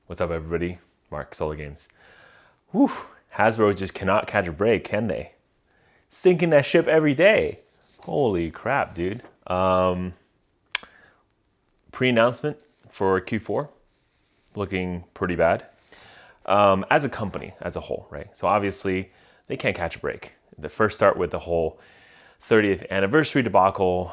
What's up, everybody? Mark, Solar Games. Whew, Hasbro just cannot catch a break, can they? Sinking that ship every day. Holy crap, dude. Pre-announcement for Q4, looking pretty bad. As a company, as a whole, right? So obviously, they can't catch a break. The first start with the whole 30th anniversary debacle,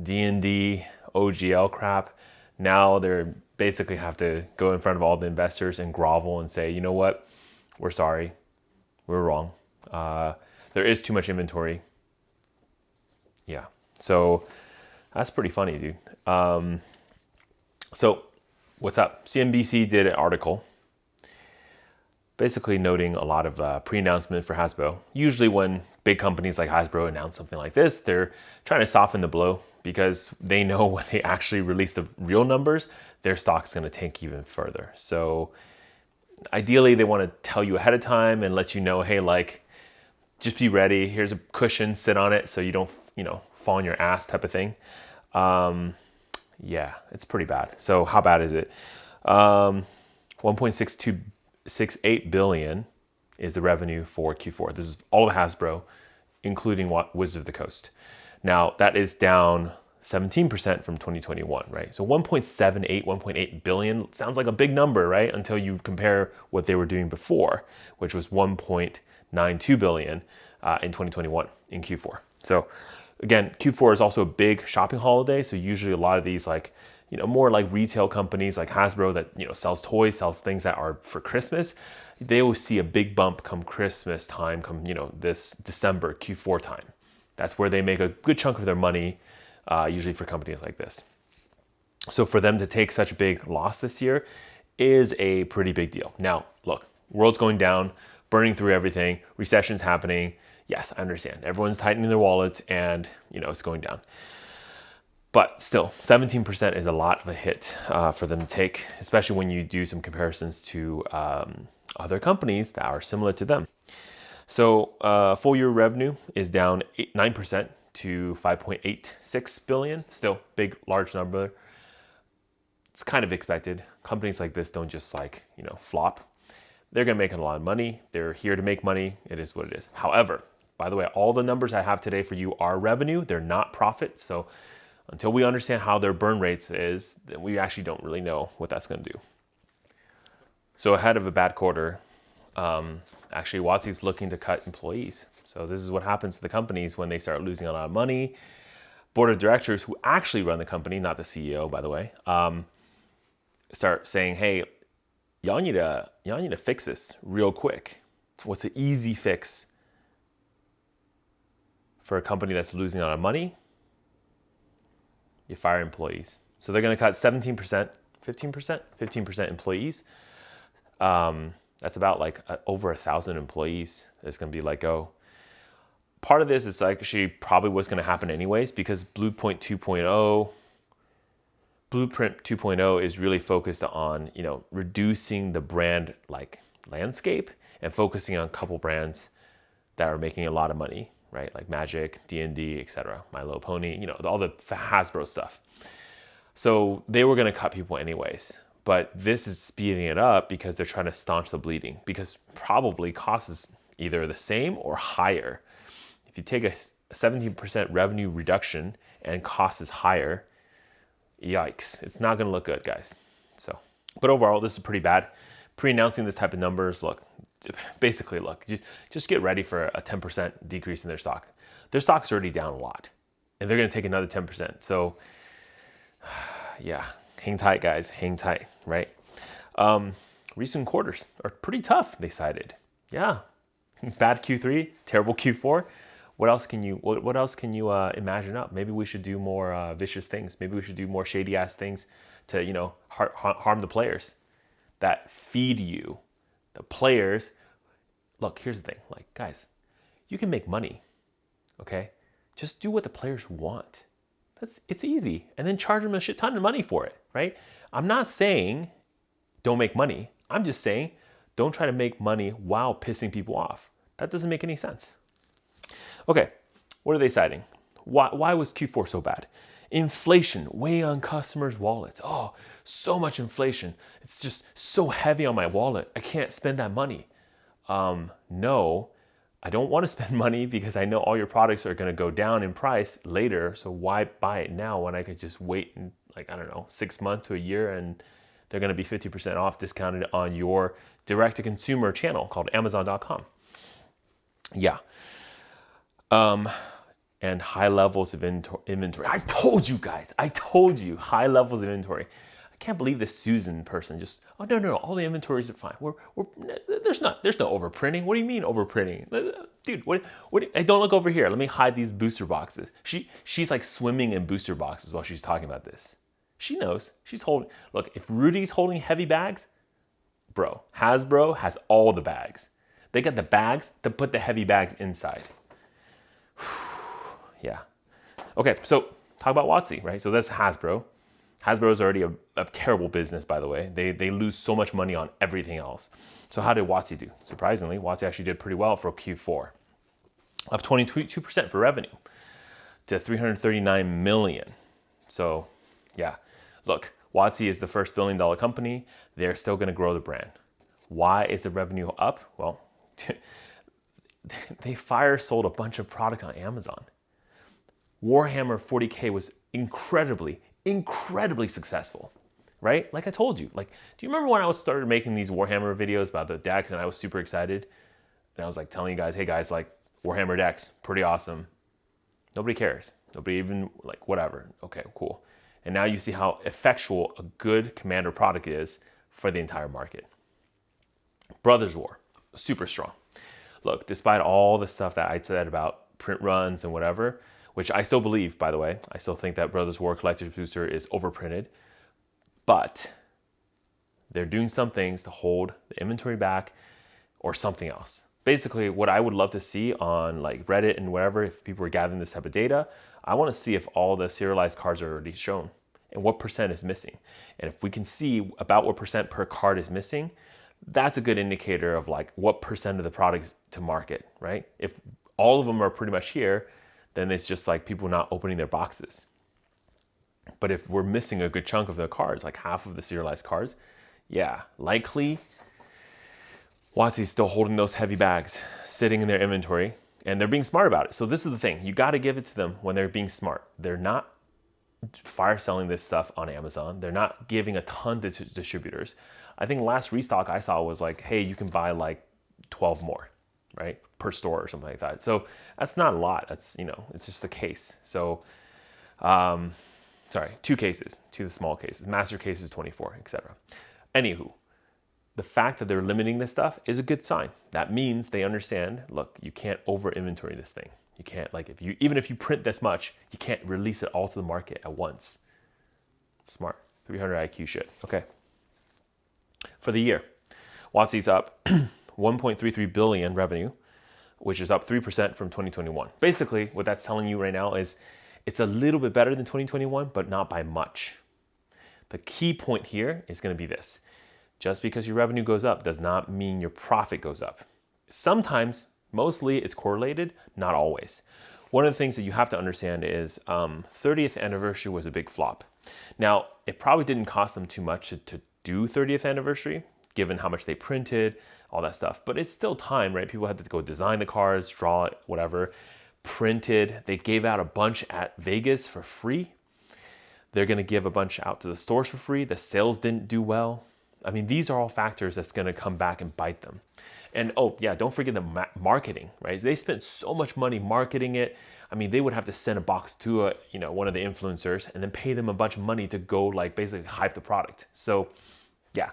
D&D, OGL crap. Now they're basically have to go in front of all the investors and grovel and say, you know what, we're sorry, we're wrong. There is too much inventory. Yeah, so that's pretty funny, dude. So what's up? CNBC did an article basically noting a lot of pre-announcement for Hasbro. Usually when big companies like Hasbro announce something like this, they're trying to soften the blow because they know when they actually release the real numbers, their stock's going to tank even further. So ideally, they want to tell you ahead of time and let you know, hey, like, just be ready. Here's a cushion, sit on it so you don't, fall on your ass type of thing. Yeah, it's pretty bad. So how bad is it? 1.6268 billion is the revenue for Q4. This is all of Hasbro, including Wizards of the Coast. Now, that is down 17% from 2021, right? So 1.8 billion sounds like a big number, right? Until you compare what they were doing before, which was 1.92 billion in 2021 in Q4. So again, Q4 is also a big shopping holiday. So usually a lot of these more like retail companies like Hasbro that, sells toys, sells things that are for Christmas, they will see a big bump come Christmas time, come, this December Q4 time. That's where they make a good chunk of their money, usually for companies like this. So for them to take such a big loss this year is a pretty big deal. Now, look, world's going down, burning through everything, recession's happening. Yes, I understand. Everyone's tightening their wallets and, it's going down. But still, 17% is a lot of a hit for them to take, especially when you do some comparisons to other companies that are similar to them. So full year revenue is down 9% to 5.86 billion. Still big, large number. It's kind of expected. Companies like this don't just flop. They're going to make a lot of money. They're here to make money. It is what it is. However, by the way, all the numbers I have today for you are revenue. They're not profit. So until we understand how their burn rates is, then we actually don't really know what that's going to do. So ahead of a bad quarter, actually WotC's looking to cut employees. So this is what happens to the companies when they start losing a lot of money. Board of directors who actually run the company, not the CEO, by the way, start saying, hey, y'all need to fix this real quick. What's an easy fix for a company that's losing a lot of money? You fire employees. So they're going to cut 17%, 15% employees. That's about over 1,000 employees that's going to be let go. Part of this is actually probably what's going to happen anyways, because Blueprint 2.0 is really focused on, reducing the brand landscape and focusing on a couple brands that are making a lot of money, right? Like Magic, D&D, etc., My Little Pony, all the Hasbro stuff. So they were going to cut people anyways. But this is speeding it up because they're trying to staunch the bleeding, because probably cost is either the same or higher. If you take a 17% revenue reduction and cost is higher, yikes, it's not going to look good, guys. So, but overall, this is pretty bad. Pre-announcing this type of numbers, just get ready for a 10% decrease in their stock. Their stock's already down a lot, and they're going to take another 10%. So, yeah. Hang tight, guys. Hang tight, right? Recent quarters are pretty tough, they cited. Yeah. Bad Q3, terrible Q4. What else can you imagine up? Maybe we should do more vicious things. Maybe we should do more shady ass things to, harm the players that feed you. The players, look, here's the thing. Guys, you can make money, okay? Just do what the players want. It's easy. And then charge them a shit ton of money for it, right? I'm not saying don't make money. I'm just saying don't try to make money while pissing people off. That doesn't make any sense. Okay, what are they citing? Why was Q4 so bad? Inflation weighing on customers' wallets. Oh, so much inflation. It's just so heavy on my wallet. I can't spend that money. No, I don't want to spend money because I know all your products are going to go down in price later. So why buy it now when I could just wait and, like, I don't know, 6 months to a year, and they're going to be 50% off discounted on your direct to consumer channel called Amazon.com. Yeah. And high levels of inventory. I told you guys, high levels of inventory. I can't believe this Susan person just, oh, no, all the inventories are fine. There's no overprinting. What do you mean overprinting? Dude, what, hey, don't look over here. Let me hide these booster boxes. She's like swimming in booster boxes while she's talking about this. She knows. She's holding, look, if Rudy's holding heavy bags, bro, Hasbro has all the bags. They got the bags to put the heavy bags inside. Yeah. Okay, so talk about WotC, right? So that's Hasbro. Hasbro is already a terrible business, by the way. They lose so much money on everything else. So how did WotC do? Surprisingly, WotC actually did pretty well for Q4. Up 22% for revenue to $339 million. So yeah, look, WotC is the first billion-dollar company. They're still gonna grow the brand. Why is the revenue up? Well, they fire sold a bunch of product on Amazon. Warhammer 40K was incredibly successful, right? Like I told you, like, do you remember when I started making these Warhammer videos about the decks and I was super excited? And I was like telling you guys, hey guys, like Warhammer decks, pretty awesome. Nobody cares. Nobody even like, whatever. Okay, cool. And now you see how effectual a good Commander product is for the entire market. Brothers War, super strong. Look, despite all the stuff that I said about print runs and whatever, which I still believe, by the way, I still think that Brothers War Collector's Booster is overprinted, but they're doing some things to hold the inventory back or something else. Basically, what I would love to see on like Reddit and whatever, if people are gathering this type of data, I want to see if all the serialized cards are already shown and what percent is missing. And if we can see about what percent per card is missing, that's a good indicator of like what percent of the products to market, right? If all of them are pretty much here, then it's just like people not opening their boxes. But if we're missing a good chunk of the cards, like half of the serialized cards, yeah, likely WotC's still holding those heavy bags, sitting in their inventory, and they're being smart about it. So this is the thing, you gotta give it to them when they're being smart. They're not fire selling this stuff on Amazon. They're not giving a ton to distributors. I think last restock I saw was like, hey, you can buy like 12 more, right? Per store or something like that. So that's not a lot. That's, you know, it's just a case. So, sorry, 2 cases, 2 small cases, master cases 24, etc. Anywho, the fact that they're limiting this stuff is a good sign. That means they understand, look, you can't over inventory this thing. You can't, like, even if you print this much, you can't release it all to the market at once. Smart, 300 IQ shit. Okay. For the year, WotC's up 1.33 billion revenue, which is up 3% from 2021. Basically, what that's telling you right now is it's a little bit better than 2021, but not by much. The key point here is going to be this. Just because your revenue goes up does not mean your profit goes up. Sometimes, mostly it's correlated, not always. One of the things that you have to understand is 30th anniversary was a big flop. Now, it probably didn't cost them too much to do 30th anniversary, given how much they printed, all that stuff. But it's still time, right? People had to go design the cards, draw it, whatever, printed. They gave out a bunch at Vegas for free. They're going to give a bunch out to the stores for free. The sales didn't do well. I mean, these are all factors that's going to come back and bite them. And oh yeah, don't forget the marketing, right? They spent so much money marketing it. I mean, they would have to send a box to one of the influencers and then pay them a bunch of money to go like basically hype the product. So yeah,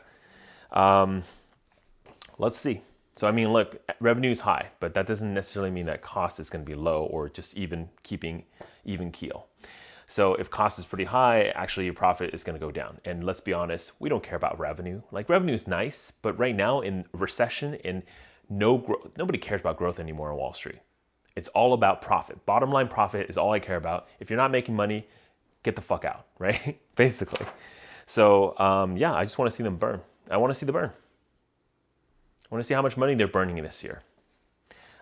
let's see. So I mean, look, revenue is high, but that doesn't necessarily mean that cost is going to be low or just even keeping even keel. So if cost is pretty high, actually your profit is going to go down. And let's be honest, we don't care about revenue. Like revenue is nice, but right now in recession, in no growth, nobody cares about growth anymore on Wall Street. It's all about profit. Bottom line profit is all I care about. If you're not making money, get the fuck out, right? Basically. So yeah, I just want to see them burn. I want to see the burn. I want to see how much money they're burning this year.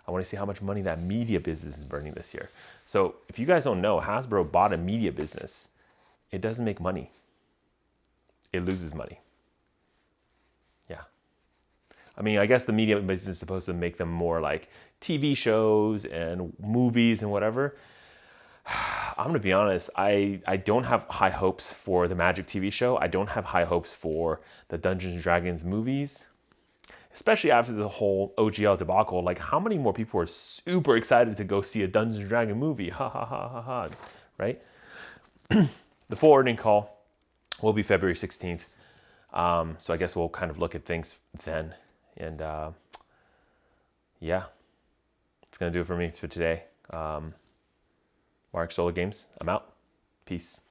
I want to see how much money that media business is burning this year. So if you guys don't know, Hasbro bought a media business it doesn't make money. It loses money. Yeah. I mean, I guess the media business is supposed to make them more like TV shows and movies and whatever. I'm going to be honest, I don't have high hopes for the Magic TV show. I don't have high hopes for the Dungeons and Dragons movies, especially after the whole OGL debacle. Like, how many more people are super excited to go see a Dungeons and Dragons movie? Ha ha ha ha ha, right? The full earning call will be February 16th. So I guess we'll kind of look at things then. And yeah, it's going to do it for me for today. Mark Solo Games, I'm out. Peace.